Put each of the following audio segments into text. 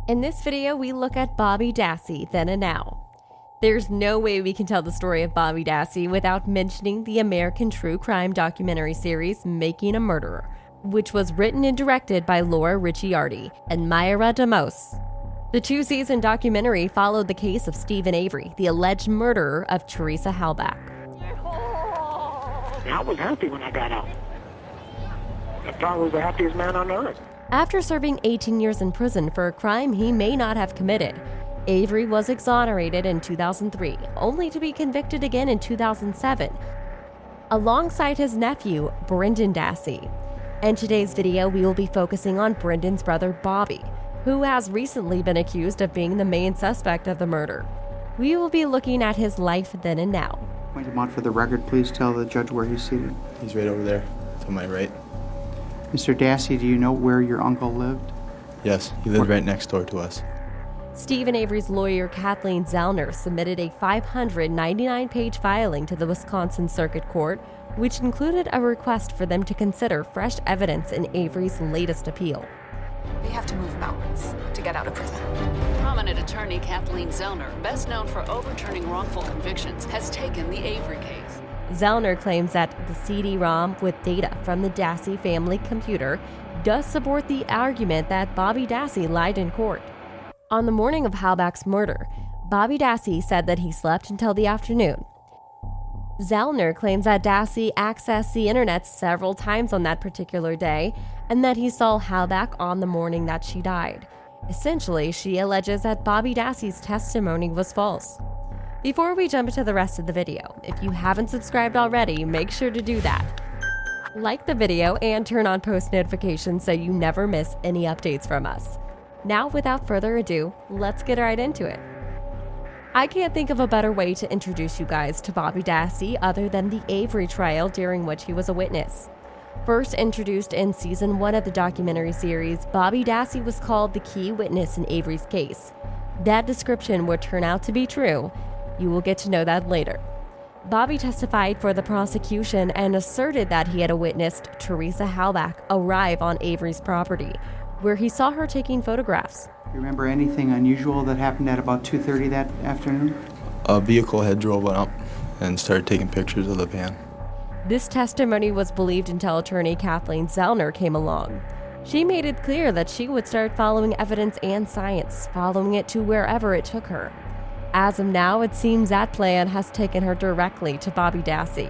In this video, we look at Bobby Dassey then and now. There's no way we can tell the story of Bobby Dassey without mentioning the American true crime documentary series Making a Murderer, which was written and directed by Laura Ricciardi and Mayra Damos. The two-season documentary followed the case of Steven Avery, the alleged murderer of Teresa Halbach. I was happy when I got out. I thought I was the happiest man on earth. After serving 18 years in prison for a crime he may not have committed, Avery was exonerated in 2003, only to be convicted again in 2007, alongside his nephew, Brendan Dassey. In today's video, we will be focusing on Brendan's brother, Bobby, who has recently been accused of being the main suspect of the murder. We will be looking at his life then and now. Point him out for the record. Please tell the judge where he's seated. He's right over there, to my right. Mr. Dassey, do you know where your uncle lived? Yes, he lived right next door to us. Steven Avery's lawyer, Kathleen Zellner, submitted a 599-page filing to the Wisconsin Circuit Court, which included a request for them to consider fresh evidence in Avery's latest appeal. We have to move mountains to get out of prison. Prominent attorney Kathleen Zellner, best known for overturning wrongful convictions, has taken the Avery case. Zellner claims that the CD-ROM with data from the Dassey family computer does support the argument that Bobby Dassey lied in court. On the morning of Halbach's murder, Bobby Dassey said that he slept until the afternoon. Zellner claims that Dassey accessed the internet several times on that particular day and that he saw Halbach on the morning that she died. Essentially, she alleges that Bobby Dassey's testimony was false. Before we jump into the rest of the video, if you haven't subscribed already, make sure to do that. Like the video and turn on post notifications so you never miss any updates from us. Now, without further ado, let's get right into it. I can't think of a better way to introduce you guys to Bobby Dassey other than the Avery trial during which he was a witness. First introduced in season 1 of the documentary series, Bobby Dassey was called the key witness in Avery's case. That description would turn out to be true. You will get to know that later. Bobby testified for the prosecution and asserted that he had witnessed Teresa Halbach arrive on Avery's property, where he saw her taking photographs. Do you remember anything unusual that happened at about 2:30 that afternoon? A vehicle had drove up and started taking pictures of the van. This testimony was believed until attorney Kathleen Zellner came along. She made it clear that she would start following evidence and science, following it to wherever it took her. As of now, it seems that plan has taken her directly to Bobby Dassey.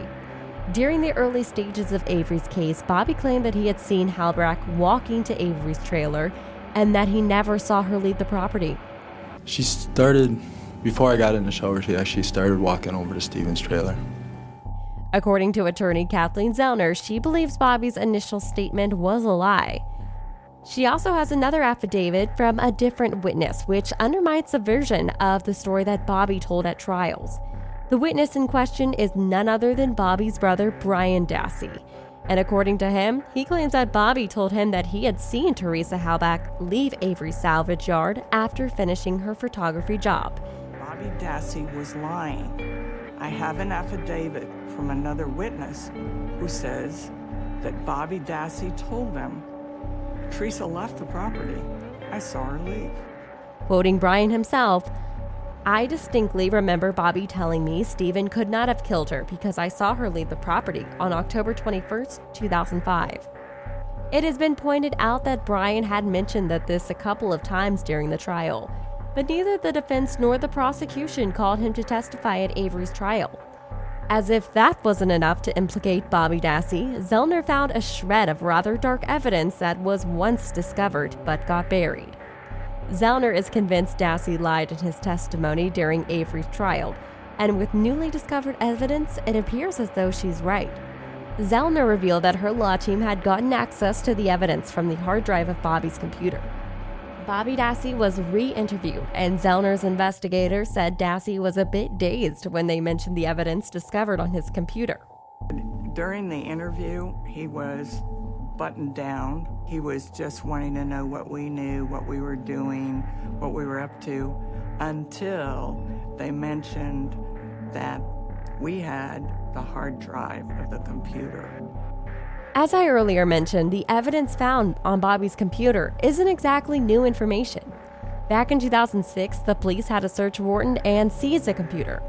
During the early stages of Avery's case, Bobby claimed that he had seen Halbach walking to Avery's trailer and that he never saw her leave the property. She started, before I got in the shower, she actually started walking over to Steven's trailer. According to attorney Kathleen Zellner, she believes Bobby's initial statement was a lie. She also has another affidavit from a different witness, which undermines the version of the story that Bobby told at trials. The witness in question is none other than Bobby's brother, Brian Dassey. And according to him, he claims that Bobby told him that he had seen Teresa Halbach leave Avery's salvage yard after finishing her photography job. Bobby Dassey was lying. I have an affidavit from another witness who says that Bobby Dassey told them Teresa left the property. I saw her leave. Quoting Brian himself, "I distinctly remember Bobby telling me Steven could not have killed her because I saw her leave the property on October 21st, 2005. It has been pointed out that Brian had mentioned this a couple of times during the trial, but neither the defense nor the prosecution called him to testify at Avery's trial. As if that wasn't enough to implicate Bobby Dassey, Zellner found a shred of rather dark evidence that was once discovered but got buried. Zellner is convinced Dassey lied in his testimony during Avery's trial, and with newly discovered evidence, it appears as though she's right. Zellner revealed that her law team had gotten access to the evidence from the hard drive of Bobby's computer. Bobby Dassey was re-interviewed, and Zellner's investigator said Dassey was a bit dazed when they mentioned the evidence discovered on his computer. During the interview, he was buttoned down. He was just wanting to know what we knew, what we were doing, what we were up to, until they mentioned that we had the hard drive of the computer. As I earlier mentioned, the evidence found on Bobby's computer isn't exactly new information. Back in 2006, the police had a search warrant and seized the computer.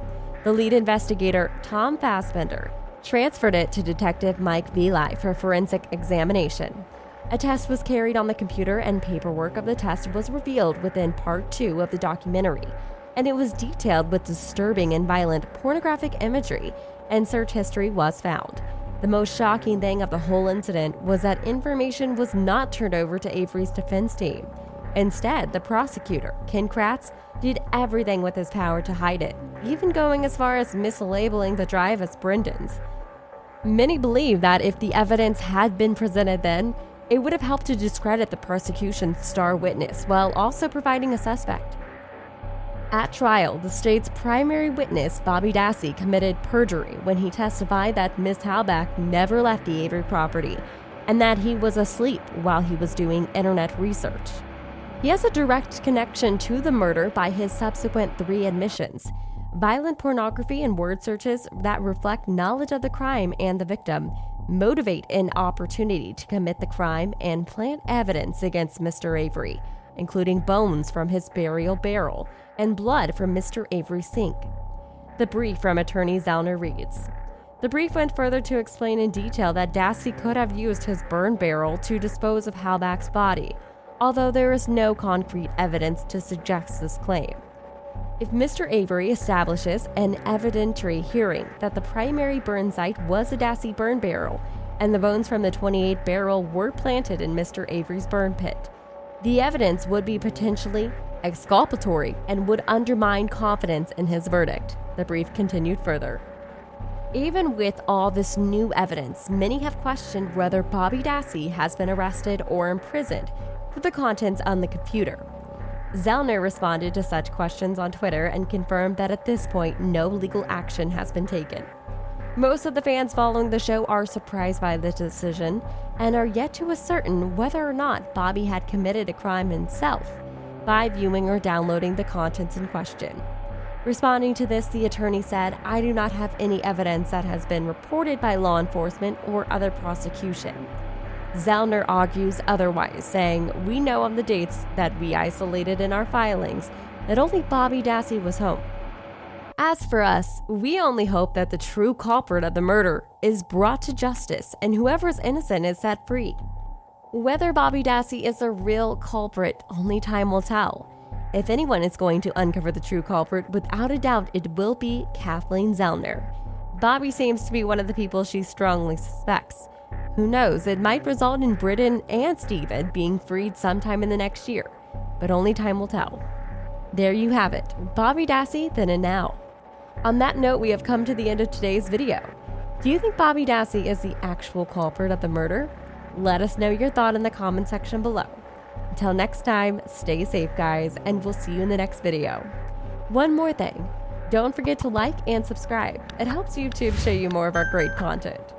The lead investigator, Tom Fassbender, transferred it to Detective Mike Veli for forensic examination. A test was carried on the computer, and paperwork of the test was revealed within Part 2 of the documentary, and it was detailed with disturbing and violent pornographic imagery, and search history was found. The most shocking thing of the whole incident was that information was not turned over to Avery's defense team. Instead, the prosecutor, Ken Kratz, did everything with his power to hide it, even going as far as mislabeling the drive as Brendan's. Many believe that if the evidence had been presented then, it would have helped to discredit the prosecution's star witness while also providing a suspect. At trial, the state's primary witness, Bobby Dassey, committed perjury when he testified that Ms. Halbach never left the Avery property and that he was asleep while he was doing internet research. He has a direct connection to the murder by his subsequent 3 admissions: violent pornography and word searches that reflect knowledge of the crime and the victim, motivate an opportunity to commit the crime, and plant evidence against Mr. Avery, including bones from his burial barrel and blood from Mr. Avery's sink. The brief from attorney Zellner reads, "The brief went further to explain in detail that Dassey could have used his burn barrel to dispose of Halbach's body, although there is no concrete evidence to suggest this claim. If Mr. Avery establishes an evidentiary hearing that the primary burn site was a Dassey burn barrel and the bones from the .28 barrel were planted in Mr. Avery's burn pit, the evidence would be potentially exculpatory and would undermine confidence in his verdict," the brief continued further. Even with all this new evidence, many have questioned whether Bobby Dassey has been arrested or imprisoned for the contents on the computer. Zellner responded to such questions on Twitter and confirmed that at this point, no legal action has been taken. Most of the fans following the show are surprised by the decision and are yet to ascertain whether or not Bobby had committed a crime himself by viewing or downloading the contents in question. Responding to this, the attorney said, "I do not have any evidence that has been reported by law enforcement or other prosecution." Zellner argues otherwise, saying, "We know on the dates that we isolated in our filings that only Bobby Dassey was home. As for us, we only hope that the true culprit of the murder is brought to justice and whoever is innocent is set free." Whether Bobby Dassey is a real culprit, only time will tell. If anyone is going to uncover the true culprit, without a doubt it will be Kathleen Zellner. Bobby seems to be one of the people she strongly suspects. Who knows, it might result in Britton and Steven being freed sometime in the next year, but only time will tell. There you have it, Bobby Dassey then and now. On that note, we have come to the end of today's video. Do you think Bobby Dassey is the actual culprit of the murder? Let us know your thought in the comment section below. Until next time, stay safe guys, and we'll see you in the next video. One more thing, don't forget to like and subscribe. It helps YouTube show you more of our great content.